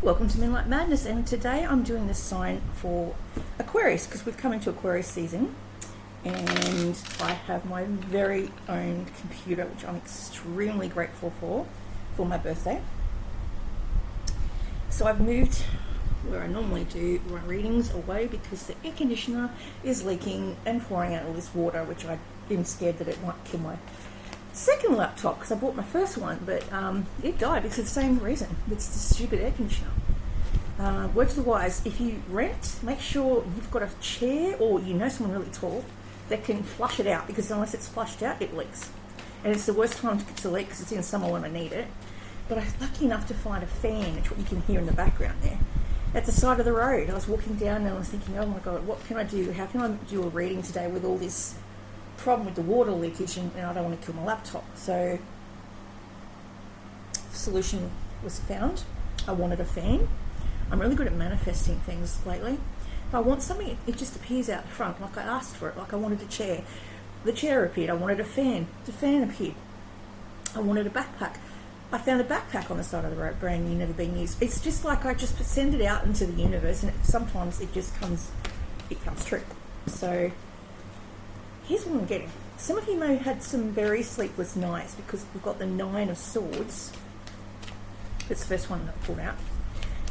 Welcome to Moonlight Madness, and today I'm doing this sign for Aquarius because we've come into Aquarius season, and I have my very own computer, which I'm extremely grateful for my birthday. So I've moved where I normally do my readings away because the air conditioner is leaking and pouring out all this water, which I'm scared that it might kill my second laptop because I bought my first one, but it died because of the same reason. It's the stupid air conditioner. Word to the wise, if you rent, make sure you've got a chair or you know someone really tall that can flush it out, because unless it's flushed out, it leaks. And it's the worst time to leak because it's in summer when I need it. But I was lucky enough to find a fan, which what you can hear in the background there, at the side of the road. I was walking down and I was thinking, oh my God, what can I do? How can I do a reading today with all this problem with the water leakage, and I don't want to kill my laptop? So the solution was found. I wanted a fan. I'm really good at manifesting things lately. If I want something, it just appears out the front, like I asked for it. Like I wanted a chair, the chair appeared. I wanted a fan, the fan appeared. I wanted a backpack, I found a backpack on the side of the road, brand new, never been used. It's just like I just send it out into the universe, and sometimes it comes true. So here's what I'm getting. Some of you may have had some very sleepless nights because we've got the Nine of Swords. It's the first one that I pulled out.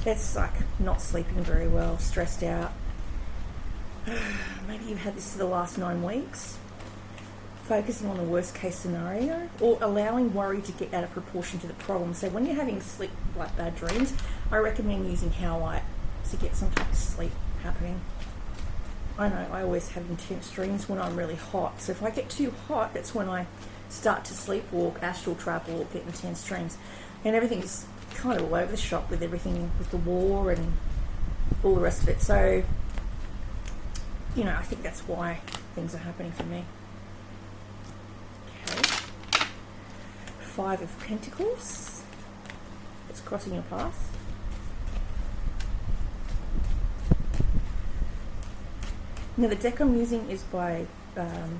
It's like not sleeping very well, stressed out. Maybe you've had this for the last 9 weeks. Focusing on the worst case scenario, or allowing worry to get out of proportion to the problem. So when you're having sleep, like bad dreams, I recommend using Howlite to get some type of sleep happening. I know I always have intense dreams when I'm really hot. So if I get too hot, that's when I start to sleepwalk, astral travel, or get intense dreams. And everything's kind of all over the shop with everything, with the war and all the rest of it. So, I think that's why things are happening for me. Okay. 5 of Pentacles. It's crossing your path. Now the deck I'm using is by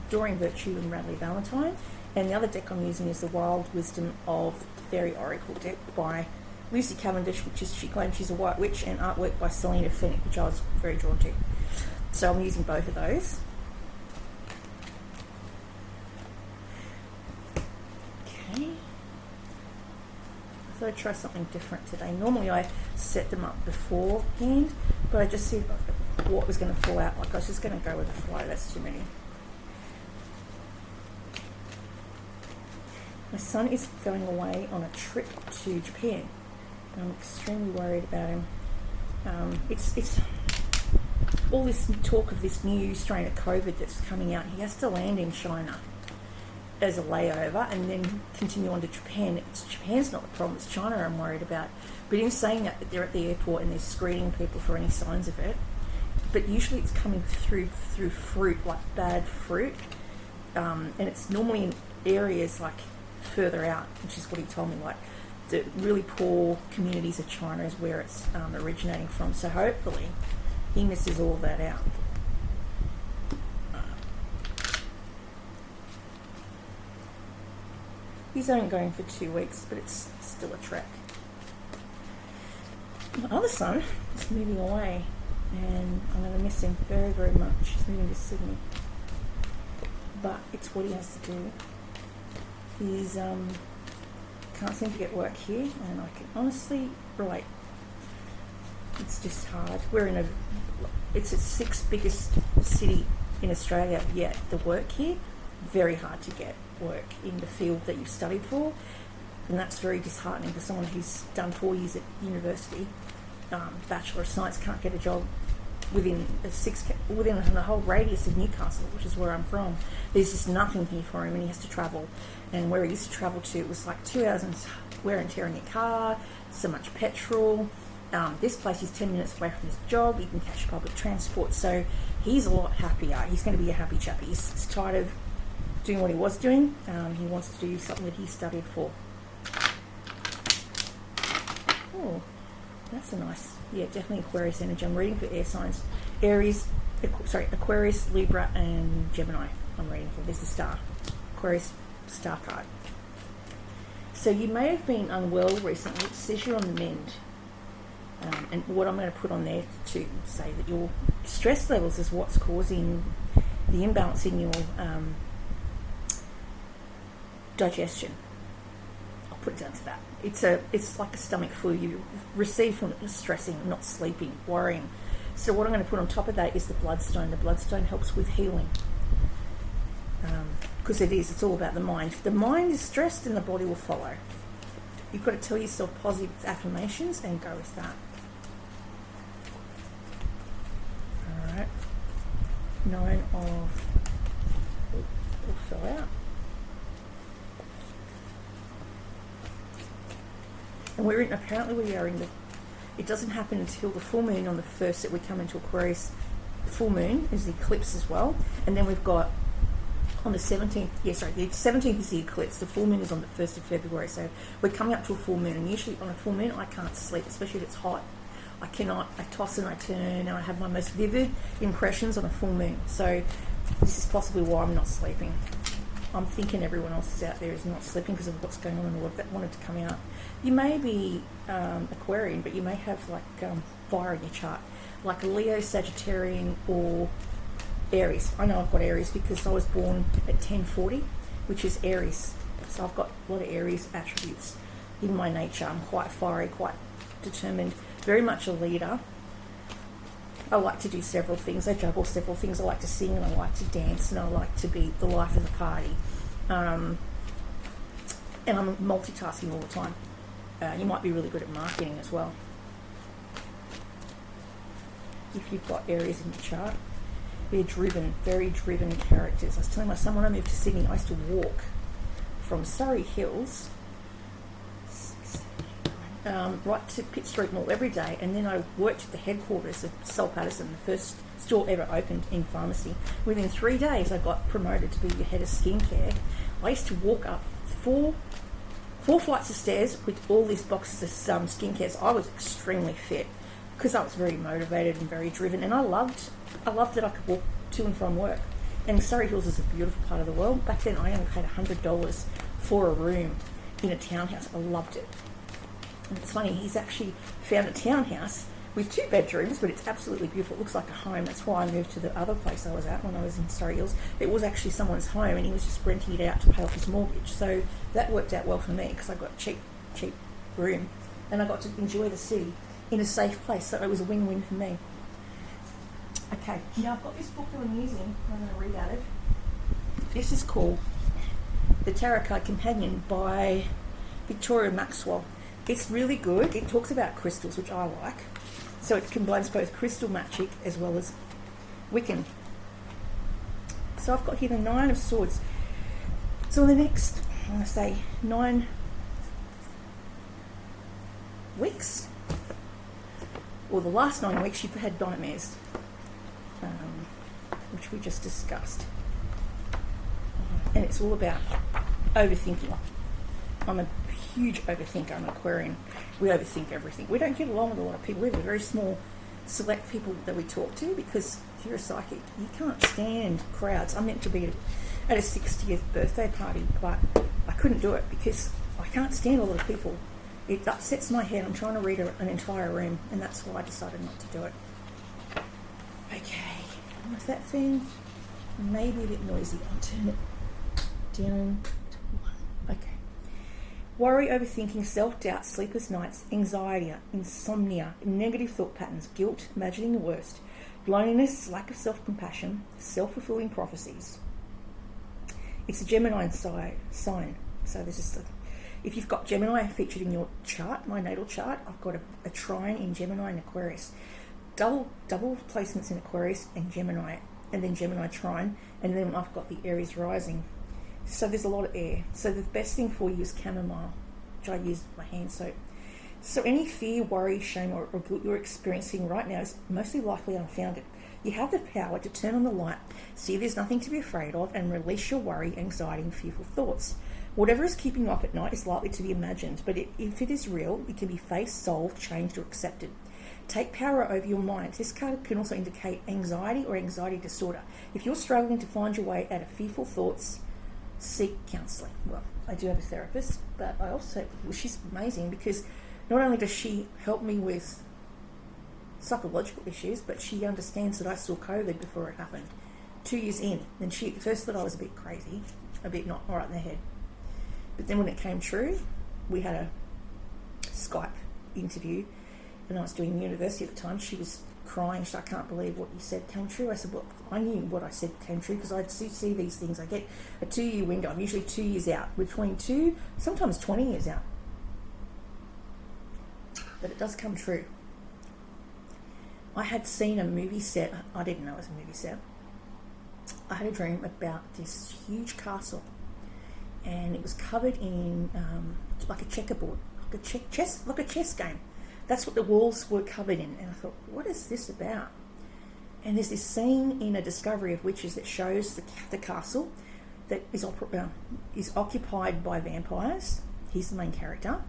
Doreen Virtue and Radley Valentine, and the other deck I'm using is the Wild Wisdom of the Fairy Oracle deck by Lucy Cavendish, she claims she's a white witch, and artwork by Selena Fennick, which I was very drawn to. So I'm using both of those. Okay. I thought I'd try something different today. Normally I set them up beforehand, but I just see what was going to fall out. Like I was just going to go with the flow. That's too many. My son is going away on a trip to Japan. I'm extremely worried about him. It's all this talk of this new strain of COVID that's coming out. He has to land in China as a layover and then continue on to Japan. Japan's not the problem, it's China I'm worried about. But in saying that they're at the airport and they're screening people for any signs of it. But usually it's coming through fruit, like bad fruit. And it's normally in areas like further out, which is what he told me, like the really poor communities of China is where it's originating from. So hopefully he misses all that out. He's only going for 2 weeks, but it's still a trek. My other son is moving away, and I'm going to miss him very, very much. He's moving to Sydney. But it's what he has to do. He's can't seem to get work here, and I can honestly relate. It's just hard. It's the 6th biggest city in Australia, yet the work here, very hard to get work in the field that you've studied for, and that's very disheartening for someone who's done 4 years at university. Bachelor of Science can't get a job within the whole radius of Newcastle, which is where I'm from. There's just nothing here for him, and he has to travel. And where he used to travel to, it was like 2 hours wear and tear in your car, so much petrol. This place is 10 minutes away from his job. He can catch public transport, so he's a lot happier. He's going to be a happy chap. He's tired of doing what he was doing. He wants to do something that he studied for. Oh, that's a nice, definitely Aquarius energy. I'm reading for air signs. Aquarius, Libra, and Gemini. I'm reading for. This is Star. Aquarius Star card. So you may have been unwell recently. It says you're on the mend. And what I'm going to put on there to say that your stress levels is what's causing the imbalance in your digestion. I'll put it down to that. It's like a stomach flu you receive from stressing, not sleeping, worrying. So what I'm going to put on top of that is the bloodstone. The bloodstone helps with healing. Because it's all about the mind. If the mind is stressed, then the body will follow. You've got to tell yourself positive affirmations and go with that. Alright. 9 of... It fell out. And apparently we are in the... It doesn't happen until the full moon on the 1st that we come into Aquarius. The full moon is the eclipse as well. And then we've got on the 17th, the 17th is the eclipse. The full moon is on the 1st of February. So we're coming up to a full moon. And usually on a full moon, I can't sleep, especially if it's hot. I toss and I turn, and I have my most vivid impressions on a full moon. So this is possibly why I'm not sleeping. I'm thinking everyone else out there is not sleeping because of what's going on and all of that wanted to come out. You may be Aquarian, but you may have like fire in your chart, like a Leo, Sagittarian, or Aries. I know I've got Aries because I was born at 1040, which is Aries. So I've got a lot of Aries attributes in my nature. I'm quite fiery, quite determined, very much a leader. I like to do several things. I juggle several things. I like to sing and I like to dance and I like to be the life of the party. And I'm multitasking all the time. You might be really good at marketing as well. If you've got Aries in your chart, they're driven, very driven characters. I was telling my son when I moved to Sydney, I used to walk from Surrey Hills right to Pitt Street Mall every day, and then I worked at the headquarters of Sol Patterson, the first store ever opened in pharmacy. Within 3 days, I got promoted to be the head of skincare. I used to walk up four flights of stairs with all these boxes of skincare. So I was extremely fit because I was very motivated and very driven, and I loved that I could walk to and from work. And Surrey Hills is a beautiful part of the world. Back then, I only paid $100 for a room in a townhouse. I loved it. And it's funny, he's actually found a townhouse with 2 bedrooms, but it's absolutely beautiful. It looks like a home. That's why I moved to the other place I was at when I was in Surrey Hills. It was actually someone's home, and he was just renting it out to pay off his mortgage. So that worked out well for me because I got cheap room, and I got to enjoy the city in a safe place. So it was a win-win for me. Okay, now I've got this book that I'm using. I'm going to read out it. This is called The Tarot Card Companion by Victoria Maxwell. It's really good. It talks about crystals, which I like. So it combines both crystal magic as well as Wiccan. So I've got here the 9 of Swords. So in the next, I want to say 9 weeks, or the last 9 weeks, you've had nightmares, which we just discussed. And it's all about overthinking. I'm a huge overthinker. I'm an Aquarian. We overthink everything. We don't get along with a lot of people. We have a very small, select people that we talk to because if you're a psychic, you can't stand crowds. I'm meant to be at a 60th birthday party, but I couldn't do it because I can't stand a lot of people. It upsets my head. I'm trying to read an entire room, and that's why I decided not to do it. Okay, with that thing, maybe a bit noisy. I'll turn it down to 1. Okay. Worry, overthinking, self-doubt, sleepless nights, anxiety, insomnia, negative thought patterns, guilt, imagining the worst, loneliness, lack of self-compassion, self-fulfilling prophecies. It's a Gemini sign. So this is if you've got Gemini featured in your chart, my natal chart, I've got a trine in Gemini and Aquarius. Double placements in Aquarius and Gemini, and then Gemini trine, and then I've got the Aries rising. So there's a lot of air. So the best thing for you is chamomile, which I use with my hand soap. So any fear, worry, shame, or guilt you're experiencing right now is mostly likely unfounded. You have the power to turn on the light, see there's nothing to be afraid of, and release your worry, anxiety, and fearful thoughts. Whatever is keeping you up at night is likely to be imagined, but if it is real, it can be faced, solved, changed, or accepted. Take power over your mind. This card can also indicate anxiety or anxiety disorder. If you're struggling to find your way out of fearful thoughts, seek counselling. Well, I do have a therapist, but I also, she's amazing because not only does she help me with psychological issues, but she understands that I saw COVID before it happened. 2 years in, and she at first thought I was a bit crazy, a bit not right in the head. But then when it came true, we had a Skype interview, and I was doing university at the time. She was crying. She said, "I can't believe what you said came true." I said, "Well, I knew what I said came true because I see these things. I get a 2-year window. I'm usually 2 years out, between 2, sometimes 20 years out. But it does come true." I had seen a movie set. I didn't know it was a movie set. I had a dream about this huge castle, and it was covered in like a checkerboard, like a chess game. That's what the walls were covered in. And I thought, what is this about? And there's this scene in A Discovery of Witches that shows the castle that is occupied by vampires. He's the main character.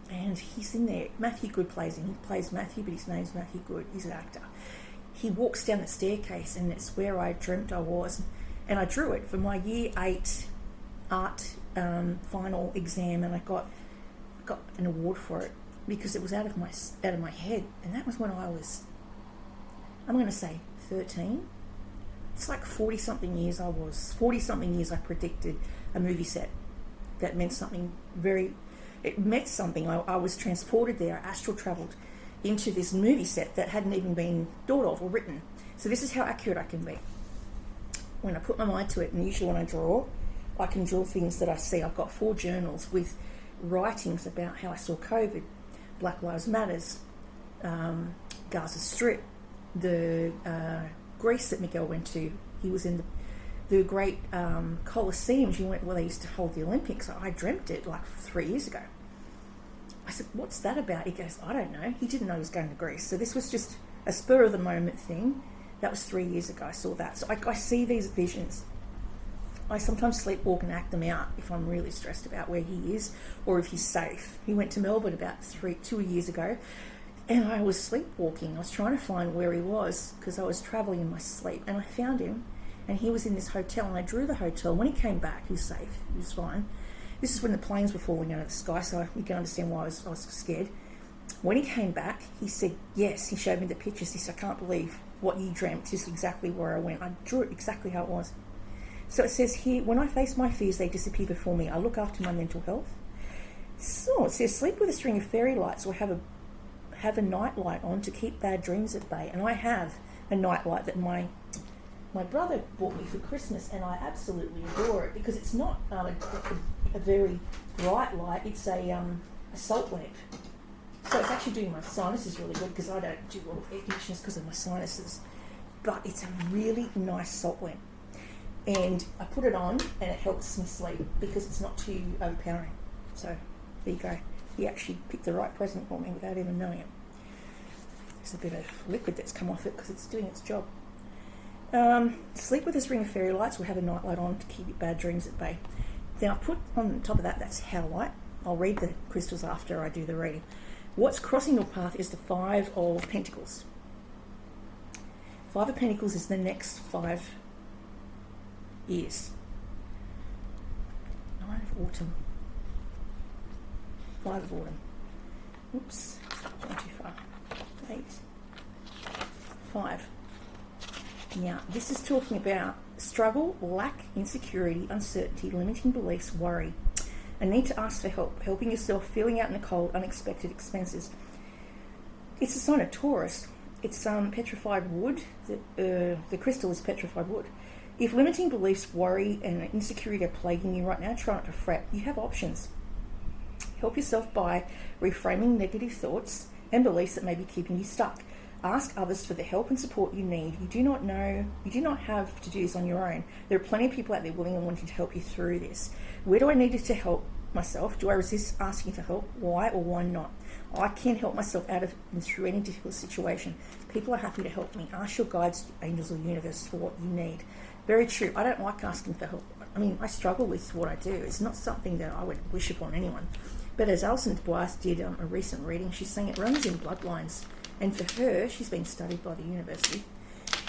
And he's in there. Matthew Good plays him. He plays Matthew, but his name's Matthew Good. He's an actor. He walks down the staircase, and it's where I dreamt I was. And I drew it for my Year 8 art final exam, and I got an award for it because it was out of my head. And that was when I was, I'm going to say 13. It's like 40-something years I predicted a movie set that meant something it meant something. I was transported there, astral travelled into this movie set that hadn't even been thought of or written. So this is how accurate I can be when I put my mind to it. And usually when I draw, I can draw things that I see. I've got 4 journals with writings about how I saw COVID, Black Lives Matters, Gaza Strip, the Greece that Miguel went to. He was in the great Colosseum. He went where they used to hold the Olympics. I dreamt it like 3 years ago. I said, "What's that about?" He goes, "I don't know." He didn't know he was going to Greece. So this was just a spur of the moment thing. That was 3 years ago I saw that. So I see these visions. I sometimes sleepwalk and act them out if I'm really stressed about where he is or if he's safe. He went to Melbourne about 2 years ago, and I was sleepwalking. I was trying to find where he was because I was travelling in my sleep, and I found him, and he was in this hotel, and I drew the hotel. When he came back, he was safe. He was fine. This is when the planes were falling out of the sky, so you can understand why I was scared. When he came back, he said, yes, he showed me the pictures. He said, "I can't believe what you dreamt. This is exactly where I went." I drew it exactly how it was. So it says here, "When I face my fears, they disappear before me. I look after my mental health." So it says, "Sleep with a string of fairy lights or have a night light on to keep bad dreams at bay." And I have a night light that my brother bought me for Christmas, and I absolutely adore it because it's not a very bright light. It's a salt lamp. So it's actually doing my sinuses really good because I don't do well with air conditioners because of my sinuses. But it's a really nice salt lamp. And I put it on, and it helps me sleep because it's not too overpowering. So there you go. He actually picked the right present for me without even knowing it. There's a bit of liquid that's come off it because it's doing its job. Sleep with a string of fairy lights or have a night light on to keep your bad dreams at bay. Then I've put on top of that's how light. I'll read the crystals after I do the reading. What's crossing your path is the 5 of Pentacles. 5 of Pentacles is the next 5 years. 9 of Autumn. 5 of Autumn. Oops, not too far. 8. 5. Now, this is talking about struggle, lack, insecurity, uncertainty, limiting beliefs, worry. A need to ask for help, helping yourself, feeling out in the cold, unexpected expenses. It's a sign of Taurus. It's petrified wood. The crystal is petrified wood. If limiting beliefs, worry, and insecurity are plaguing you right now, try not to fret. You have options. Help yourself by reframing negative thoughts and beliefs that may be keeping you stuck. Ask others for the help and support you need. You do not have to do this on your own. There are plenty of people out there willing and wanting to help you through this. Where do I need to help myself? Do I resist asking for help? Why or why not? I can help myself out of and through any difficult situation. People are happy to help me. Ask your guides, angels, or universe for what you need. Very true. I don't like asking for help. I mean, I struggle with what I do. It's not something that I would wish upon anyone. But as Alison Dubois did a recent reading, she's saying it runs in bloodlines. And for her, she's been studied by the university.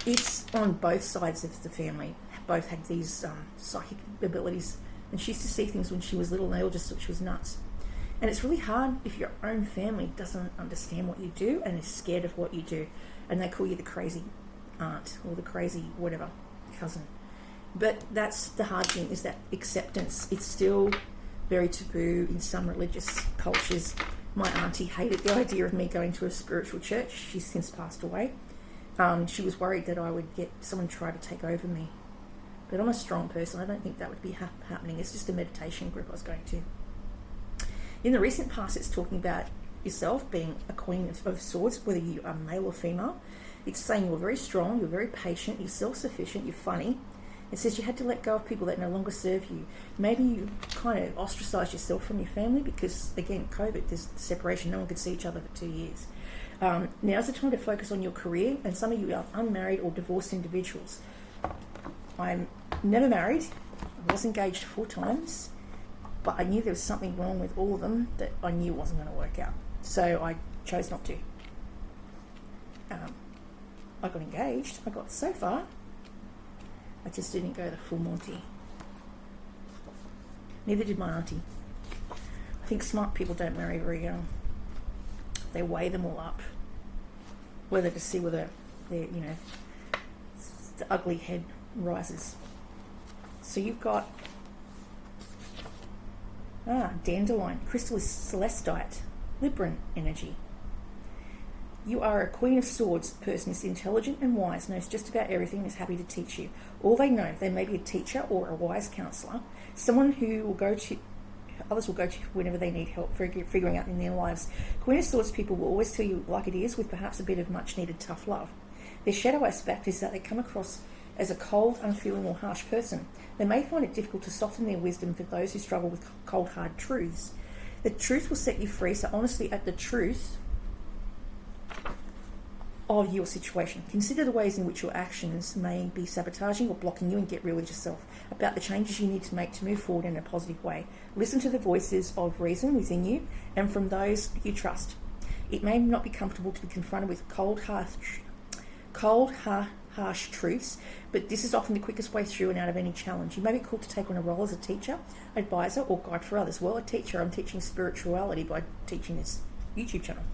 It's on both sides of the family. Both had these psychic abilities. And she used to see things when she was little, and they all just thought she was nuts. And it's really hard if your own family doesn't understand what you do and is scared of what you do, and they call you the crazy aunt or the crazy whatever cousin. But that's the hard thing, is that acceptance. It's still very taboo in some religious cultures. My auntie hated the idea of me going to a spiritual church. She's since passed away. She was worried that I would get someone to try to take over me. But I'm a strong person. I don't think that would be happening. It's just a meditation group I was going to. In the recent past, it's talking about yourself being a queen of swords, whether you are male or female. It's saying you're very strong, you're very patient, you're self-sufficient, you're funny. It says you had to let go of people that no longer serve you. Maybe you kind of ostracized yourself from your family because, again, COVID, there's separation. No one could see each other for 2 years. Now's the time to focus on your career, and some of you are unmarried or divorced individuals. I'm never married. I was engaged 4 times, but I knew there was something wrong with all of them that I knew wasn't going to work out. So I chose not to. I got engaged. I got so far. I just didn't go the full Monty. Neither did my auntie. I think smart people don't marry very young. They weigh them all up, whether to see whether they're, the ugly head rises. So you've got dandelion. Crystal is celestite, Libran energy. You are a Queen of Swords person, is intelligent and wise, knows just about everything, is happy to teach you. All they know, they may be a teacher or a wise counsellor, someone who will go to, others will go to whenever they need help figuring out in their lives. Queen of Swords people will always tell you like it is, with perhaps a bit of much needed tough love. Their shadow aspect is that they come across as a cold, unfeeling or harsh person. They may find it difficult to soften their wisdom for those who struggle with cold, hard truths. The truth will set you free, so honestly at the truth of your situation. Consider the ways in which your actions may be sabotaging or blocking you, and get real with yourself about the changes you need to make to move forward in a positive way. Listen to the voices of reason within you and from those you trust. It may not be comfortable to be confronted with cold, harsh truths, but this is often the quickest way through and out of any challenge. You may be called to take on a role as a teacher, advisor, or guide for others. Well, a teacher, I'm teaching spirituality by teaching this YouTube channel.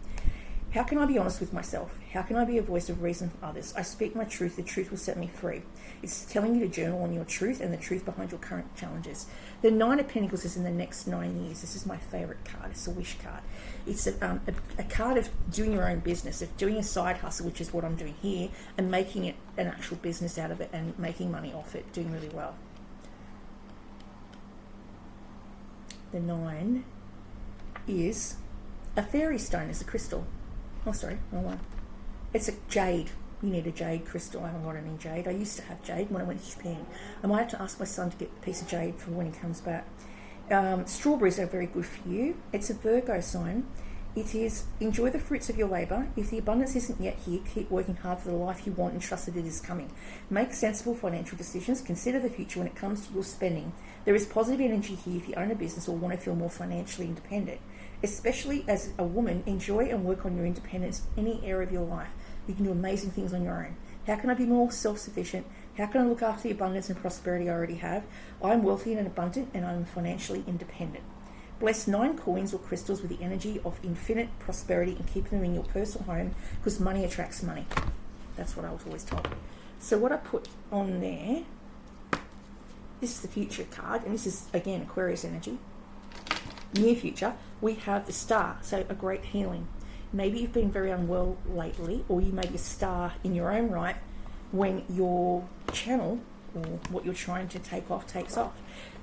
How can I be honest with myself? How can I be a voice of reason for others? I speak my truth. The truth will set me free. It's telling you to journal on your truth and the truth behind your current challenges. The Nine of Pentacles is in the next 9 years. This is my favourite card. It's a wish card. It's a card of doing your own business, of doing a side hustle, which is what I'm doing here, and making it an actual business out of it and making money off it, doing really well. The 9 is a fairy stone. It's a crystal. Oh, sorry, wrong one. It's a jade. You need a jade crystal. I haven't got any jade. I used to have jade when I went to Japan. I might have to ask my son to get a piece of jade for when he comes back. Strawberries are very good for you. It's a Virgo sign. It is, enjoy the fruits of your labour. If the abundance isn't yet here, keep working hard for the life you want and trust that it is coming. Make sensible financial decisions. Consider the future when it comes to your spending. There is positive energy here if you own a business or want to feel more financially independent. Especially as a woman, enjoy and work on your independence in any area of your life. You can do amazing things on your own. How can I be more self-sufficient? How can I look after the abundance and prosperity I already have? I'm wealthy and abundant, and I'm financially independent. Bless 9 coins or crystals with the energy of infinite prosperity and keep them in your personal home, because money attracts money. That's what I was always told. So what I put on there, this is the future card, and this is, again, Aquarius energy. Near future, we have the star, so a great healing. Maybe you've been very unwell lately, or you may be a star in your own right when your channel or what you're trying to take off takes off.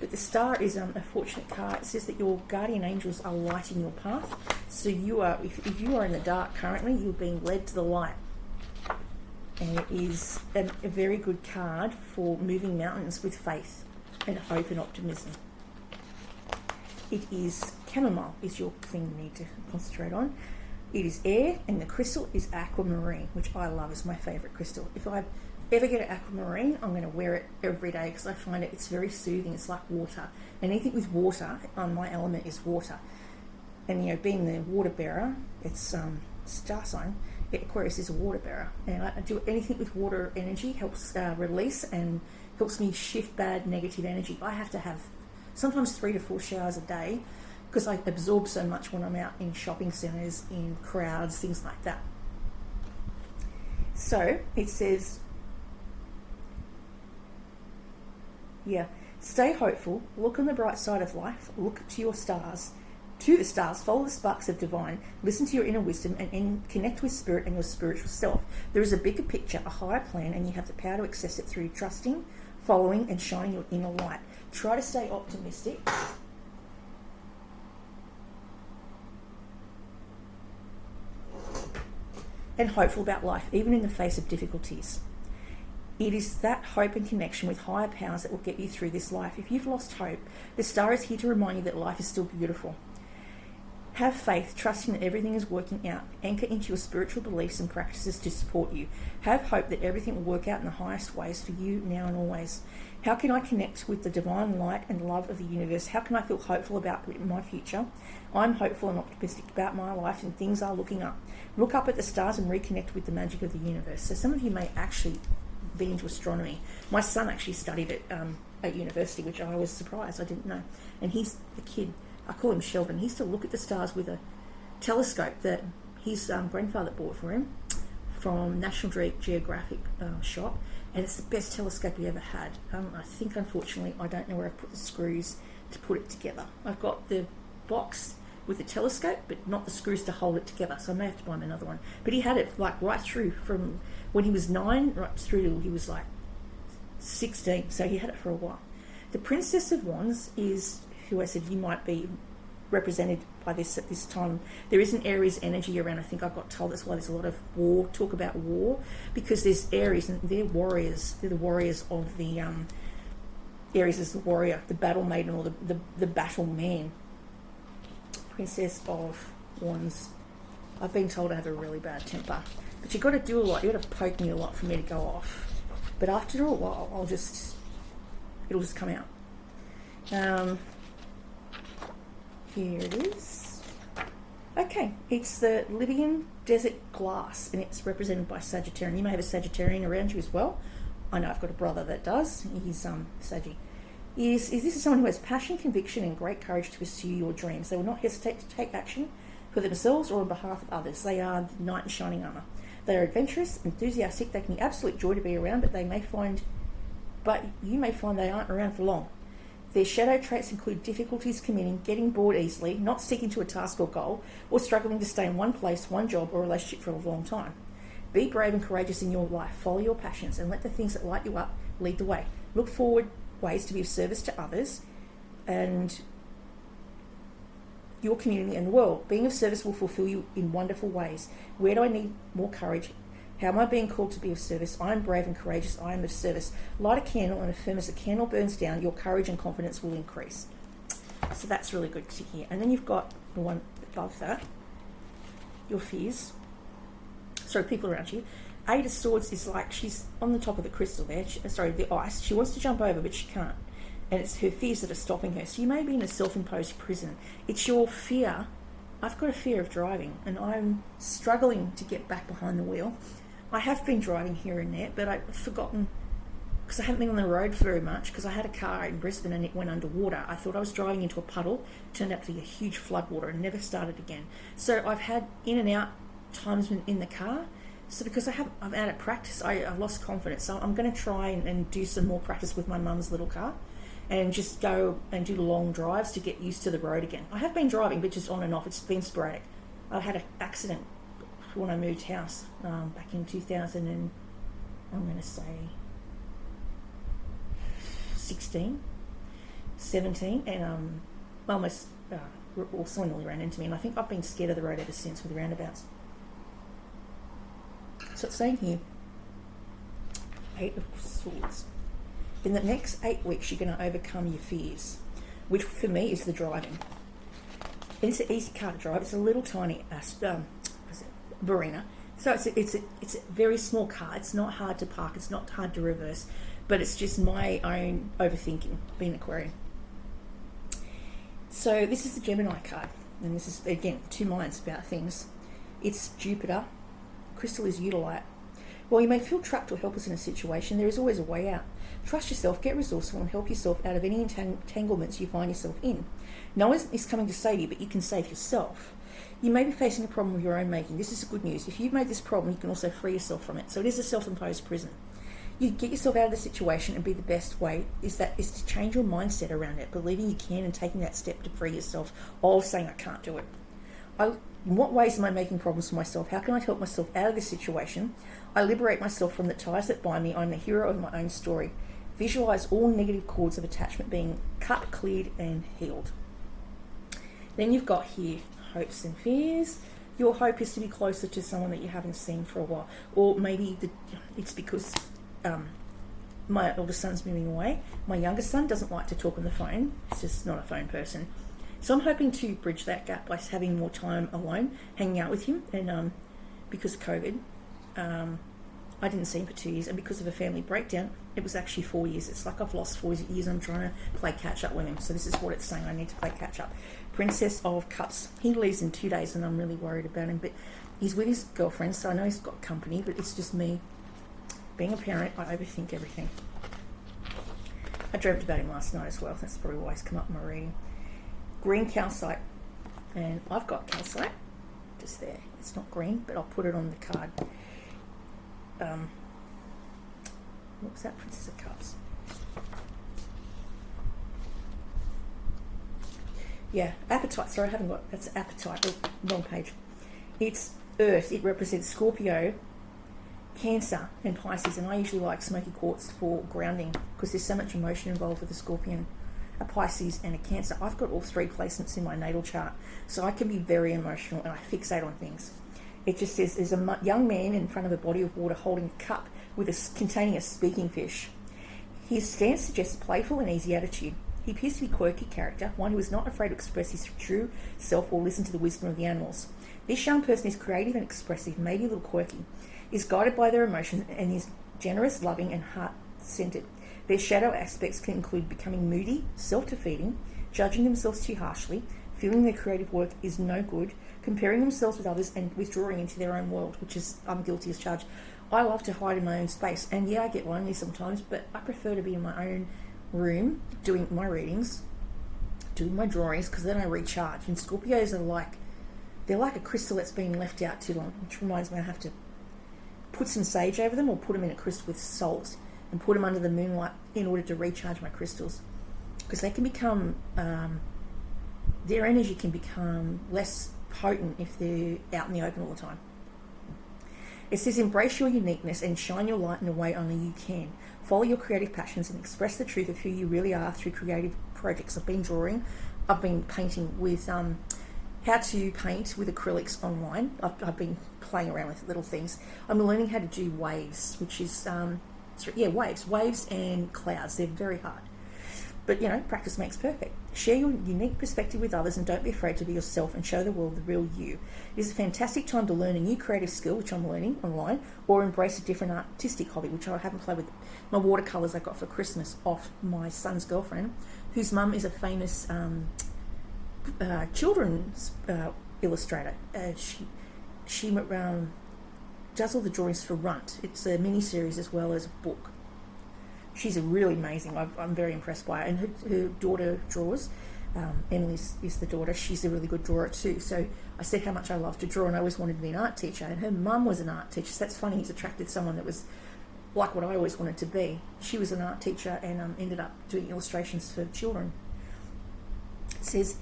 But the star is a fortunate card. It says that your guardian angels are lighting your path. So you are, if you are in the dark currently, you're being led to the light. And it is a very good card for moving mountains with faith and hope and optimism. It is chamomile is your thing you need to concentrate on. It is air, and the crystal is aquamarine, which I love. Is my favourite crystal. If I ever get an aquamarine, I'm going to wear it every day because I find it's very soothing. It's like water. And anything with water, on my element is water. And being the water bearer, it's star sign. Aquarius is a water bearer, and I do anything with water energy helps release and helps me shift bad negative energy. I have to have sometimes 3 to 4 showers a day because I absorb so much when I'm out in shopping centres, in crowds, things like that. So it says, stay hopeful, look on the bright side of life, look to your stars, to the stars, follow the sparks of divine, listen to your inner wisdom and connect with spirit and your spiritual self. There is a bigger picture, a higher plan, and you have the power to access it through trusting, following and shining your inner light. Try to stay optimistic. And hopeful about life, even in the face of difficulties. It is that hope and connection with higher powers that will get you through this life. If you've lost hope, the star is here to remind you that life is still beautiful. Have faith, trusting that everything is working out. Anchor into your spiritual beliefs and practices to support you. Have hope that everything will work out in the highest ways for you now and always. How can I connect with the divine light and love of the universe? How can I feel hopeful about my future? I'm hopeful and optimistic about my life and things are looking up. Look up at the stars and reconnect with the magic of the universe. So some of you may actually be into astronomy. My son actually studied it at university, which I was surprised, I didn't know. And he's the kid, I call him Sheldon. He used to look at the stars with a telescope that his grandfather bought for him from National Geographic shop, and it's the best telescope he ever had. I think, unfortunately, I don't know where I've put the screws to put it together. I've got the box with the telescope, but not the screws to hold it together, so I may have to buy him another one. But he had it like right through from when he was 9 right through till he was like 16, so he had it for a while. The Princess of Wands is who I said you might be represented by this at this time. There is an Aries energy around. I think I got told that's why there's a lot of talk about war, because there's Aries and they're warriors. They're the warriors of the Aries is the warrior, the battle maiden, or the battle man. Princess of Wands. I've been told I have a really bad temper, but you've got to do a lot. You've got to poke me a lot for me to go off. But after a while, it'll just come out. Here it is. Okay, it's the Libyan Desert Glass, and it's represented by Sagittarian. You may have a Sagittarian around you as well. I know I've got a brother that does. He's Saggy. This is someone who has passion, conviction, and great courage to pursue your dreams. They will not hesitate to take action for themselves or on behalf of others. They are the knight in shining armour. They are adventurous, enthusiastic. They can be absolute joy to be around, but you may find they aren't around for long. Their shadow traits include difficulties committing, getting bored easily, not sticking to a task or goal, or struggling to stay in one place, one job, or relationship for a long time. Be brave and courageous in your life. Follow your passions and let the things that light you up lead the way. Look forward ways to be of service to others and your community and the world. Being of service will fulfill you in wonderful ways. Where do I need more courage? How am I being called to be of service? I am brave and courageous. I am of service. Light a candle and affirm as the candle burns down, your courage and confidence will increase. So that's really good to hear. And then you've got the one above that, your fears. Sorry, people around you. Eight of Swords is like she's on the top of the crystal there. The ice. She wants to jump over, but she can't. And it's her fears that are stopping her. So you may be in a self-imposed prison. It's your fear. I've got a fear of driving, and I'm struggling to get back behind the wheel. I have been driving here and there, but I've forgotten, because I haven't been on the road very much, because I had a car in Brisbane and it went underwater. I thought I was driving into a puddle, turned out to be a huge floodwater and never started again. So I've had in and out times in the car. So because I'm out of practice, I've lost confidence. So I'm going to try and do some more practice with my mum's little car and just go and do long drives to get used to the road again. I have been driving, but just on and off. It's been sporadic. I had an accident when I moved house back in 2000 and I'm going to say 16, 17, and almost someone nearly ran into me, and I think I've been scared of the road ever since with roundabouts. So it's saying here, 8 of Swords. In the next 8 weeks, you're going to overcome your fears, which for me is the driving. And it's an easy car to drive. It's a little tiny Barina. So it's a very small car. It's not hard to park. It's not hard to reverse. But it's just my own overthinking, being Aquarian. So this is the Gemini card. And this is, again, two minds about things. It's Jupiter. Crystal is Eudolite. While you may feel trapped or helpless in a situation, there is always a way out. Trust yourself, get resourceful, and help yourself out of any entanglements you find yourself in. No one is coming to save you, but you can save yourself. You may be facing a problem of your own making. This is good news. If you've made this problem, you can also free yourself from it. So it is a self-imposed prison. You get yourself out of the situation, and be the best way is to change your mindset around it, believing you can and taking that step to free yourself of saying I can't do it. In what ways am I making problems for myself? How can I help myself out of this situation? I liberate myself from the ties that bind me. I'm the hero of my own story. Visualize all negative cords of attachment being cut, cleared, and healed. Then you've got here hopes and fears. Your hope is to be closer to someone that you haven't seen for a while, or maybe it's because my older son's moving away. My younger son doesn't like to talk on the phone. He's just not a phone person. So I'm hoping to bridge that gap by having more time alone, hanging out with him. And because of COVID, I didn't see him for 2 years. And because of a family breakdown, it was actually 4 years. It's like I've lost 4 years. I'm trying to play catch up with him. So this is what it's saying. I need to play catch up. Princess of Cups. He leaves in 2 days and I'm really worried about him. But he's with his girlfriend, so I know he's got company, but it's just me. Being a parent, I overthink everything. I dreamt about him last night as well. That's probably why he's come up in my reading. Green calcite. And I've got calcite just there. It's not green, but I'll put it on the card. What was that? Princess of Cups. Yeah, apatite. Sorry, I haven't got... That's apatite. Oh, wrong page. It's Earth. It represents Scorpio, Cancer, and Pisces. And I usually like smoky quartz for grounding because there's so much emotion involved with the Scorpion, a Pisces, and a Cancer. I've got all three placements in my natal chart, so I can be very emotional and I fixate on things. It just says there's a young man in front of a body of water holding a cup containing a speaking fish. His stance suggests a playful and easy attitude. He appears to be a quirky character, one who is not afraid to express his true self or listen to the wisdom of the animals. This young person is creative and expressive, maybe a little quirky, is guided by their emotions, and is generous, loving, and heart-centered. Their shadow aspects can include becoming moody, self-defeating, judging themselves too harshly, feeling their creative work is no good, comparing themselves with others, and withdrawing into their own world, which is, I'm guilty as charged. I love to hide in my own space, and yeah, I get lonely sometimes, but I prefer to be in my own room, doing my readings, doing my drawings, because then I recharge. And Scorpios they're like a crystal that's been left out too long, which reminds me I have to put some sage over them or put them in a crystal with salt and put them under the moonlight in order to recharge my crystals, because they can become their energy can become less potent if they're out in the open all the time. It says embrace your uniqueness and shine your light in a way only you can. Follow your creative passions and express the truth of who you really are through creative projects. I've been drawing, I've been painting with how to paint with acrylics online. I've been playing around with little things. I'm learning how to do waves, which is waves and clouds. They're very hard, but practice makes perfect. Share your unique perspective with others and don't be afraid to be yourself and show the world the real you. It is a fantastic time to learn a new creative skill, which I'm learning online, or embrace a different artistic hobby, which I haven't played with. My watercolours I got for Christmas off my son's girlfriend, whose mum is a famous children's illustrator. She does all the drawings for Runt. It's a mini-series as well as a book. She's a really amazing. I'm very impressed by her. And her daughter draws. Emily is the daughter. She's a really good drawer too. So I said how much I love to draw, and I always wanted to be an art teacher. And her mum was an art teacher. So that's funny. He's attracted someone that was like what I always wanted to be. She was an art teacher and ended up doing illustrations for children. It says,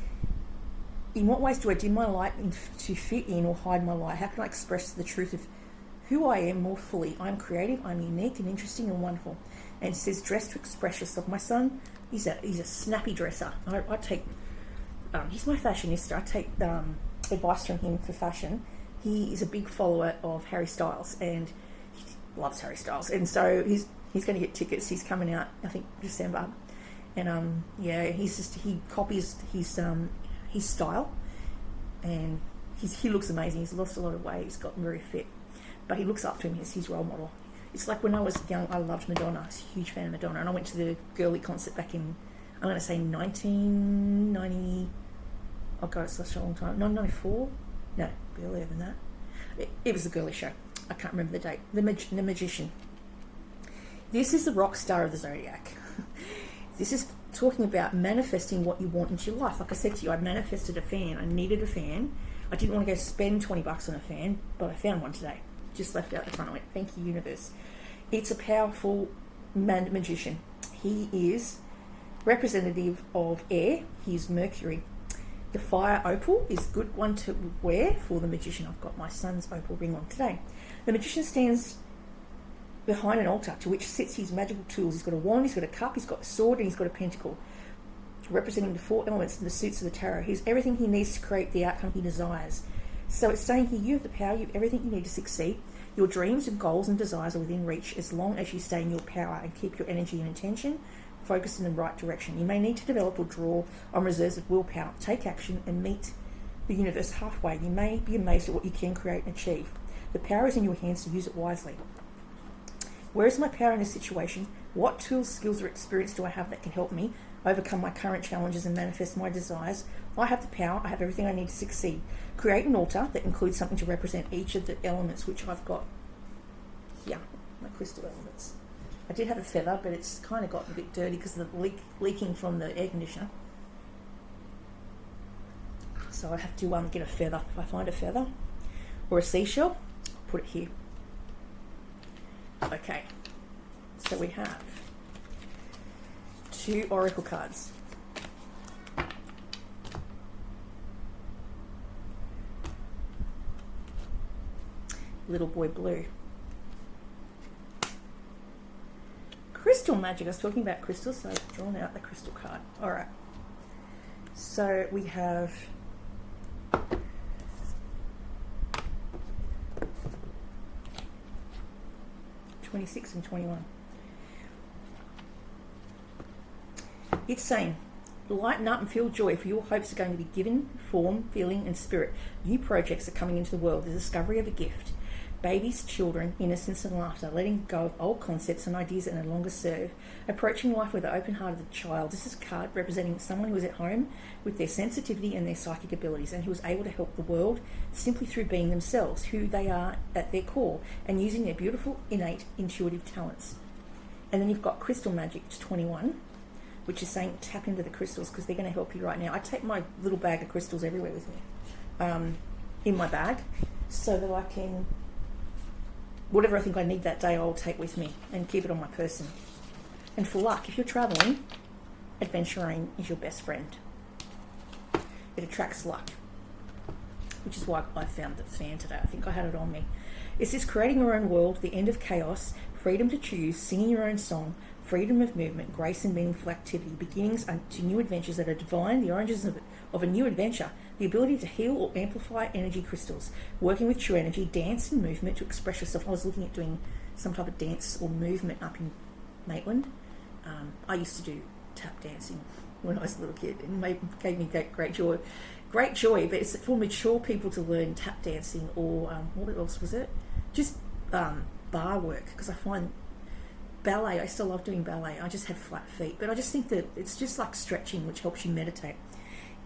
in what ways do I dim my light to fit in or hide my light? How can I express the truth of who I am more fully? I'm creative, I'm unique and interesting and wonderful. And it says, dress to express yourself. My son, he's a snappy dresser. I take, he's my fashionista. I take advice from him for fashion. He is a big follower of Harry Styles and he loves Harry Styles. And so he's going to get tickets. He's coming out, I think, December. And he copies his style, and he looks amazing. He's lost a lot of weight. He's gotten very fit, but he looks up to him as his role model. It's like when I was young, I loved Madonna. I was a huge fan of Madonna, and I went to the girly concert back in, I'm going to say 1990. Oh God, it's such a long time. 1994? No, a bit earlier than that. It was a girly show. I can't remember the date. The Magician. This is the rock star of the zodiac. This is talking about manifesting what you want into your life. Like I said to you, I manifested a fan. I needed a fan. I didn't want to go spend $20 on a fan, but I found one today. Just left out the front of it. Thank you, universe. It's a powerful magician. He is representative of air. He's Mercury. The fire opal is a good one to wear for the magician. I've got my son's opal ring on today. The magician stands behind an altar to which sits his magical tools. He's got a wand, he's got a cup, he's got a sword, and he's got a pentacle, representing the 4 elements and the suits of the tarot. He's everything he needs to create the outcome he desires. So it's saying here, you have the power, you have everything you need to succeed. Your dreams and goals and desires are within reach as long as you stay in your power and keep your energy and intention focused in the right direction. You may need to develop or draw on reserves of willpower, take action and meet the universe halfway. You may be amazed at what you can create and achieve. The power is in your hands to use it wisely. Where is my power in this situation? What tools, skills or experience do I have that can help me overcome my current challenges and manifest my desires? I have the power, I have everything I need to succeed. Create an altar that includes something to represent each of the elements, which I've got here, my crystal elements. I did have a feather, but it's kind of gotten a bit dirty because of the leaking from the air conditioner. So I have to get a feather. If I find a feather or a seashell, I'll put it here. Okay, so we have 2 oracle cards. Little Boy Blue. Crystal magic. I was talking about crystals, so I've drawn out the crystal card. All right. So we have (26) and 21. It's saying, lighten up and feel joy, for your hopes are going to be given form, feeling, and spirit. New projects are coming into the world. The discovery of a gift. Babies, children, innocence and laughter, letting go of old concepts and ideas that no longer serve, approaching life with the open heart of the child. This is a card representing someone who is at home with their sensitivity and their psychic abilities and who is able to help the world simply through being themselves, who they are at their core, and using their beautiful, innate, intuitive talents. And then you've got crystal magic, 21, which is saying tap into the crystals because they're going to help you right now. I take my little bag of crystals everywhere with me, in my bag, so that I can... whatever I think I need that day, I'll take with me and keep it on my person. And for luck, if you're travelling, adventuring is your best friend. It attracts luck, which is why I found the fan today. I think I had it on me. It says creating your own world, the end of chaos, freedom to choose, singing your own song, freedom of movement, grace and meaningful activity, beginnings to new adventures that are divine, the origins of a new adventure, the ability to heal or amplify energy crystals, working with true energy, dance and movement to express yourself. I was looking at doing some type of dance or movement up in Maitland. I used to do tap dancing when I was a little kid, and it gave me great joy. Great joy, but it's for mature people to learn tap dancing or what else was it? Just bar work, because I find ballet, I still love doing ballet. I just have flat feet, but I just think that it's just like stretching, which helps you meditate.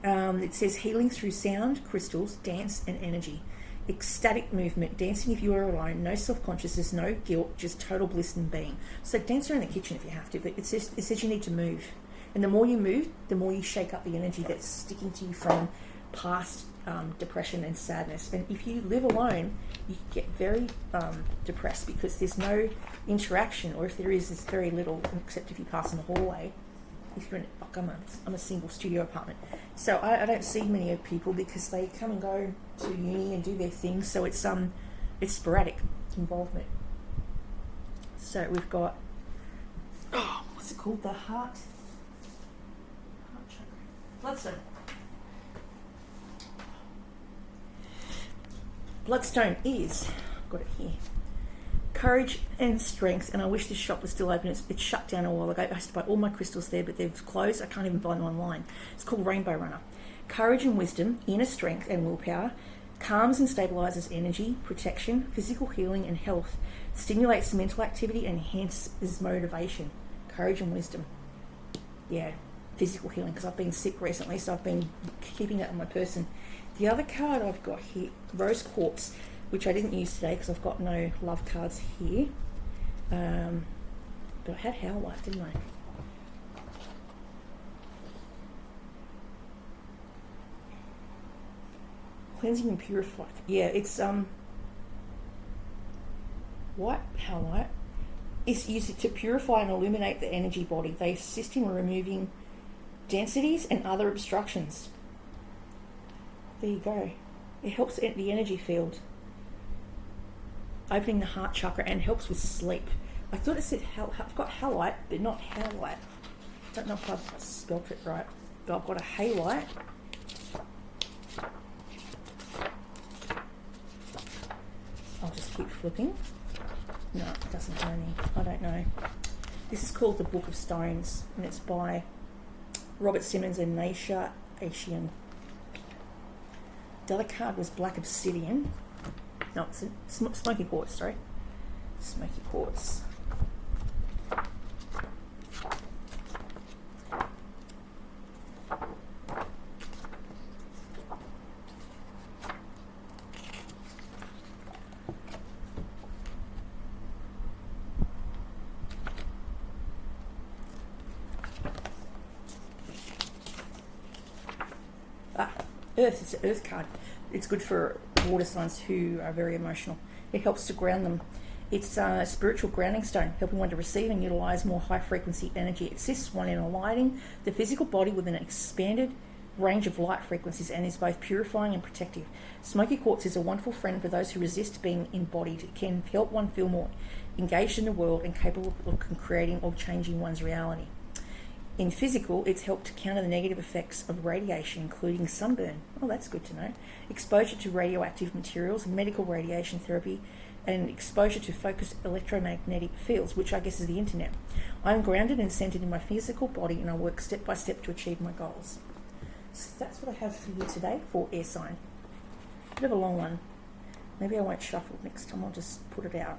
It says healing through sound, crystals, dance and energy. Ecstatic movement, dancing if you are alone, no self-consciousness, no guilt, just total bliss and being. So dance around the kitchen if you have to, but it says you need to move. And the more you move, the more you shake up the energy that's sticking to you from past depression and sadness. And if you live alone, you get very depressed because there's no interaction, or if there is, there's very little, except if you pass in the hallway. If you're in, like I'm a single studio apartment, so I don't see many of people because they come and go to uni and do their things. So it's sporadic involvement. So we've got what's it called? The heart chakra, bloodstone. Bloodstone is, I've got it here, courage and strength. And I wish this shop was still open. It's shut down a while ago. I used to buy all my crystals there, but they've closed. I can't even buy them online. It's called Rainbow Runner. Courage and wisdom, inner strength and willpower, calms and stabilizes energy, protection, physical healing and health, stimulates mental activity and enhances motivation. Courage and wisdom. Yeah, physical healing, because I've been sick recently, so I've been keeping that on my person. The other card I've got here, Rose Quartz, which I didn't use today because I've got no love cards here. But I had Howlife, didn't I? Cleansing and purify. Yeah, it's white halite. It's used to purify and illuminate the energy body. They assist in removing densities and other obstructions. There you go. It helps the energy field, opening the heart chakra, and helps with sleep. I thought it said I've got halite, but not halite. I don't know if I've spelled it right, but I've got a halite. I'll just keep flipping. No, it doesn't have any. I don't know. This is called The Book of Stones, and it's by Robert Simmons and Naisha Asian. The other card was Black Obsidian. No, it's Smoky Quartz, sorry. Smoky Quartz. Earth, it's an earth card. It's good for water signs who are very emotional. It helps to ground them. It's a spiritual grounding stone, helping one to receive and utilize more high frequency energy. It assists one in aligning the physical body with an expanded range of light frequencies and is both purifying and protective. Smoky quartz is a wonderful friend for those who resist being embodied. It can help one feel more engaged in the world and capable of creating or changing one's reality. In physical, it's helped to counter the negative effects of radiation, including sunburn. Oh, that's good to know. Exposure to radioactive materials, medical radiation therapy, and exposure to focused electromagnetic fields, which I guess is the internet. I am grounded and centered in my physical body, and I work step by step to achieve my goals. So that's what I have for you today for air sign. Bit of a long one. Maybe I won't shuffle next time. I'll just put it out.